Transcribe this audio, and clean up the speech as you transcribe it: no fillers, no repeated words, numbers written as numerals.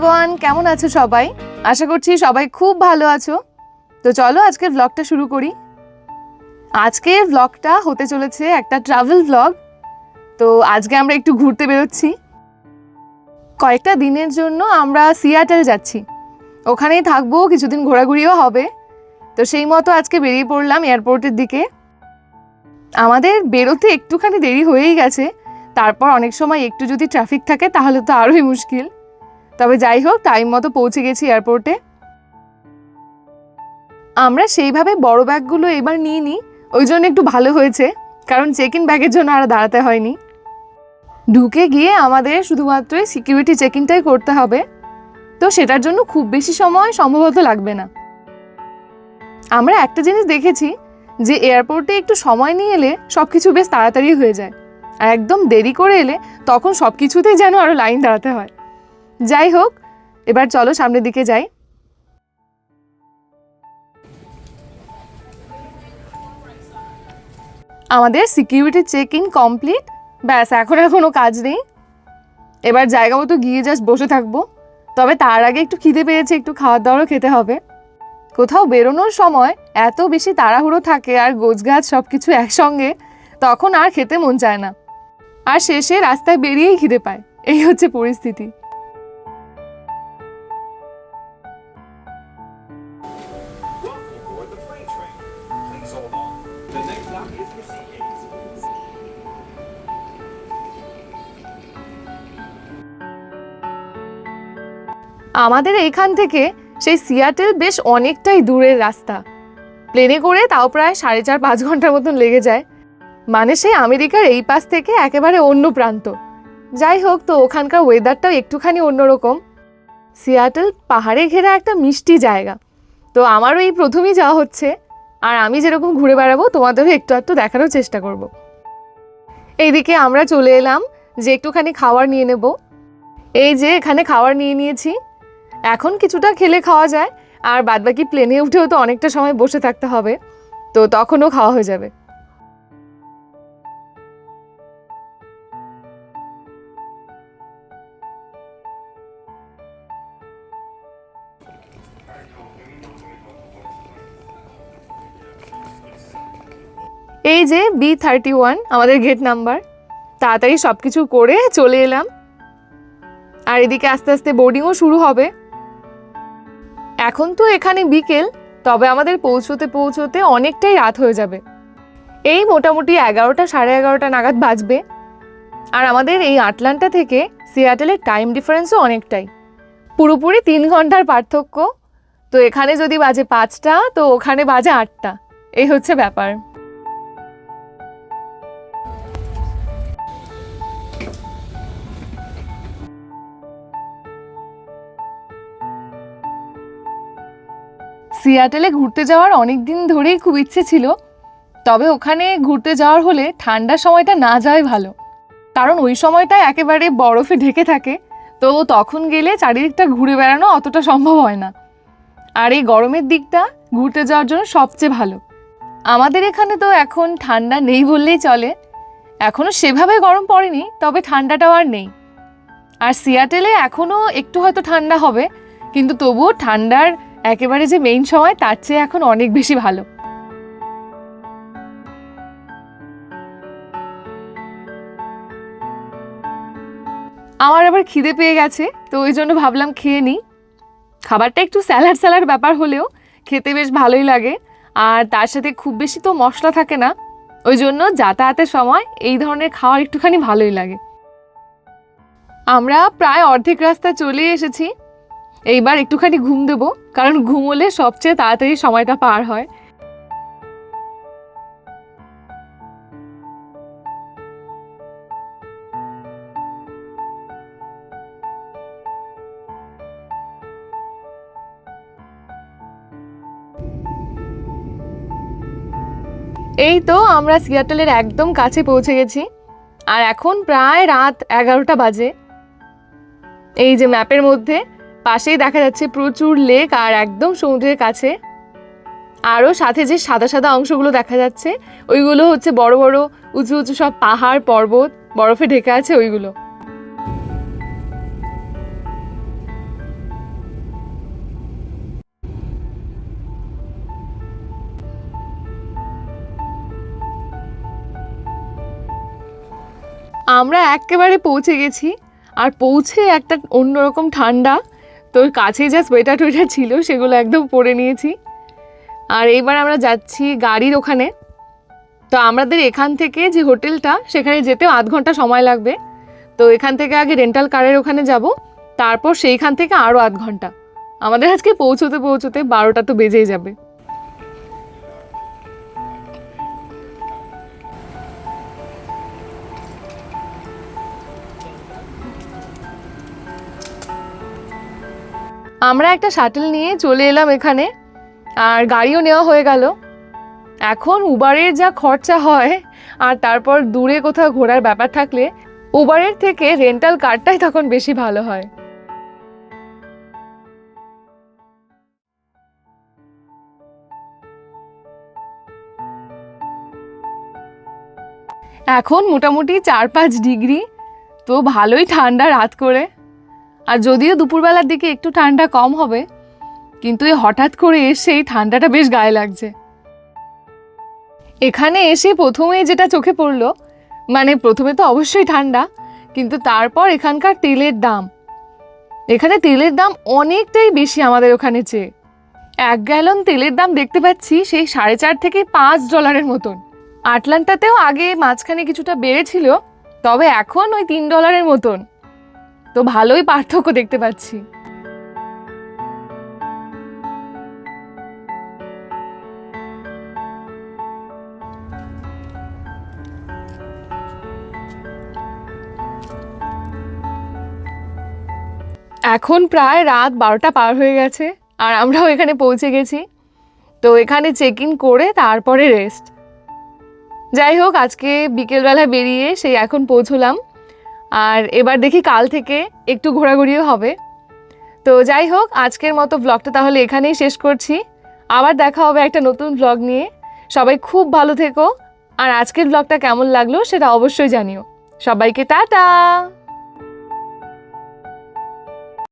Everyone, কেমন আছো সবাই? আশা করছি সবাই খুব ভালো আছো। তো চলো আজকের ব্লগটা শুরু করি। আজকের ব্লগটা হতে চলেছে একটা ট্রাভেল ব্লগ। তো আজকে আমরা একটু ঘুরতে বেরোচ্ছি। কয়েকটা দিনের জন্য আমরা সিয়াটেল যাচ্ছি, ওখানেই থাকবো, কিছুদিন ঘোরাঘুরিও হবে। তো সেই মতো আজকে বেরিয়ে পড়লাম এয়ারপোর্টের দিকে। আমাদের বেরোতে একটুখানি দেরি হয়েই গেছে, তারপর অনেক সময় একটু যদি ট্রাফিক থাকে তাহলে তো আরোই মুশকিল। তবে যাই হোক, টাইম মতো পৌঁছে গেছি এয়ারপোর্টে। আমরা সেইভাবে বড় ব্যাগগুলো এবার নিয়ে নিই, ওই জন্য একটু ভালো হয়েছে, কারণ চেক ইন ব্যাগের জন্য আর দাঁড়াতে হয়নি। ঢুকে গিয়ে আমাদের শুধুমাত্র সিকিউরিটি চেক ইনটাই করতে হবে, তো সেটার জন্য খুব বেশি সময় সম্ভবত লাগবে না। আমরা একটা জিনিস দেখেছি যে এয়ারপোর্টে একটু সময় নিয়ে এলে সব কিছু বেশ তাড়াতাড়ি হয়ে যায়, আর একদম দেরি করে এলে তখন সব কিছুতেই যেন আরও লাইন দাঁড়াতে হয়। যাই হোক, এবার চলো সামনের দিকে যাই। আমাদের সিকিউরিটি চেক ইন কমপ্লিট, ব্যাস এখন আর কোনো কাজ নেই। এবার জায়গা মতো গিয়ে জাস্ট বসে থাকবো। তবে তার আগে একটু খিদে পেয়েছে, একটু খাওয়ার দাওয়ারও খেতে হবে। কোথাও বেরোনোর সময় এত বেশি তাড়াহুড়ো থাকে আর গোছগাছ সব কিছু একসঙ্গে, তখন আর খেতে মন চায় না, আর শেষে রাস্তায় বেরিয়েই খিদে পায়। এই হচ্ছে পরিস্থিতি। আমাদের এইখান থেকে সেই সিয়াটেল বেশ অনেকটাই দূরের রাস্তা। প্লেনে করে তাও প্রায় 4.5-5 ঘন্টার মতন লেগে যায়, মানে সেই আমেরিকার এই পাশ থেকে একেবারে অন্য প্রান্ত। যাই হোক, তো ওখানকার ওয়েদারটাও একটুখানি অন্যরকম। সিয়াটেল পাহাড়ে ঘেরা একটা মিষ্টি জায়গা, তো আমারও এই প্রথমেই যাওয়া হচ্ছে, আর আমি যেরকম ঘুরে বেড়াবো তোমাদেরও একটু একটু দেখানোর চেষ্টা করব। এইদিকে আমরা চলে এলাম যে একটুখানি খাবার নিয়ে নেব। এই যে এখানে খাবার নিয়ে নিয়েছি, এখন কিছুটা খেলে খাওয়া যায়, আর বাদবাকি প্লেনে উঠেও তো অনেকটা সময় বসে থাকতে হবে, তো তখনও খাওয়া হয়ে যাবে। এই যে B31 আমাদের গেট নাম্বার। তাড়াতাড়ি সব কিছু করে চলে এলাম, আর এদিকে আস্তে আস্তে বোর্ডিংও শুরু হবে। এখন তো এখানে বিকেল, তবে আমাদের পৌঁছতে পৌঁছতে অনেকটাই রাত হয়ে যাবে। এই মোটামুটি 11টা 11:30 নাগাদ বাজবে। আর আমাদের এই আটলান্টা থেকে সিয়াটেলের টাইম ডিফারেন্সও অনেকটাই, পুরোপুরি 3 ঘন্টার পার্থক্য। তো এখানে যদি বাজে 5টা, তো ওখানে বাজে 8টা, এই হচ্ছে ব্যাপার। সিয়াটেলে ঘুরতে যাওয়ার অনেক দিন ধরেই খুব ইচ্ছে ছিল, তবে ওখানে ঘুরতে যাওয়ার হলে ঠান্ডার সময়টা না যাওয়াই ভালো, কারণ ওই সময়টা একেবারে বরফে ঢেকে থাকে, তো তখন গেলে চারিদিকটা ঘুরে বেড়ানো অতটা সম্ভব হয় না। আর এই গরমের দিকটা ঘুরতে যাওয়ার জন্য সবচেয়ে ভালো। আমাদের এখানে তো এখন ঠান্ডা নেই বললেই চলে, এখনও সেভাবে গরম পড়েনি, তবে ঠান্ডাটাও আর নেই। আর সিয়াটেলে এখনও একটু হয়তো ঠান্ডা হবে, কিন্তু তবুও ঠান্ডার একেবারে যে মেইন সময় তার চেয়ে এখন অনেক বেশি ভালো। আমার আবার খিদে পেয়ে গেছে, তো ওই জন্য ভাবলাম খেয়ে নিই। খাবারটা একটু স্যালাড স্যালাড ব্যাপার হলেও খেতে বেশ ভালোই লাগে, আর তার সাথে খুব বেশি তো মশলা থাকে না, ওই জন্য যাতায়াতের সময় এই ধরনের খাওয়ার একটুখানি ভালোই লাগে। আমরা প্রায় অর্ধেক রাস্তা চলে এসেছি। এইবার একটুখানি ঘুম দেবো, কারণ ঘুমোলে সবচেয়ে তাড়াতাড়ি সময়টা পার হয়। এই তো আমরা সিয়াটেলের একদম কাছে পৌঁছে গেছি, আর এখন প্রায় রাত 11টা বাজে। এই যে ম্যাপের মধ্যে পাশেই দেখা যাচ্ছে প্রচুর লেক, আর একদম সমুদ্রের কাছে। আরও সাথে যে সাদা সাদা অংশগুলো দেখা যাচ্ছে, ওইগুলো হচ্ছে বড় বড় উঁচু উঁচু সব পাহাড় পর্বত, বরফে ঢেকে আছে ওইগুলো। আমরা একেবারে পৌঁছে গেছি, আর পৌঁছে একটা অন্যরকম ঠান্ডা। তোর কাছে যা সোয়েটার টোয়েটার ছিল সেগুলো একদম পরে নিয়েছি। আর এইবার আমরা যাচ্ছি গাড়ির ওখানে। তো আমাদের এখান থেকে যে হোটেলটা সেখানে যেতেও আধ ঘন্টা সময় লাগবে। তো এখান থেকে আগে রেন্টাল কারের ওখানে যাব, তারপর সেইখান থেকে আরও আধ ঘন্টা। আমাদের আজকে পৌঁছতে পৌঁছতে 12টা তো বেজেই যাবে। আমরা একটা শাটল নিয়ে চলে এলাম এখানে, আর গাড়িও নেওয়া হয়ে গেল। এখন উবারের যা খরচা হয়, আর তারপর দূরে কোথাও ঘোরার ব্যাপার থাকলে উবারের থেকে রেন্টাল কারটাই তখন বেশি ভালো হয়। এখন মোটামুটি 4-5 ডিগ্রি, তো ভালোই ঠান্ডা রাত করে। আর যদিও দুপুরবেলার দিকে একটু ঠান্ডা কম হবে, কিন্তু এই হঠাৎ করে এসে এই ঠান্ডাটা বেশ গায়ে লাগছে। এখানে এসে প্রথমেই যেটা চোখে পড়লো, মানে প্রথমে তো অবশ্যই ঠান্ডা, কিন্তু তারপর এখানকার তেলের দাম। এখানে তেলের দাম অনেকটাই বেশি আমাদের ওখানে চেয়ে। 1 গ্যালন তেলের দাম দেখতে পাচ্ছি সেই $4.5 থেকে $5 মতন। আটলান্টাতেও আগে মাঝখানে কিছুটা বেড়েছিল, তবে এখন ওই $3 মতন। তো ভালোই পার্থক্য দেখতে পাচ্ছি। এখন প্রায় রাত 12টা পার হয়ে গেছে, আর আমরাও এখানে পৌঁছে গেছি। তো এখানে চেক ইন করে তারপরে রেস্ট। যাই হোক, আজকে বিকেলবেলায় বেরিয়ে সেই এখন পৌঁছলাম। আর এবার দেখি কাল থেকে একটু ঘোরাঘুরিও হবে। তো যাই হোক, আজকের মতো ব্লগটা তাহলে এখানেই শেষ করছি। আবার দেখা হবে একটা নতুন ব্লগ নিয়ে। সবাই খুব ভালো থেকো, আর আজকের ব্লগটা কেমন লাগলো সেটা অবশ্যই জানিও। সবাইকে টাটা।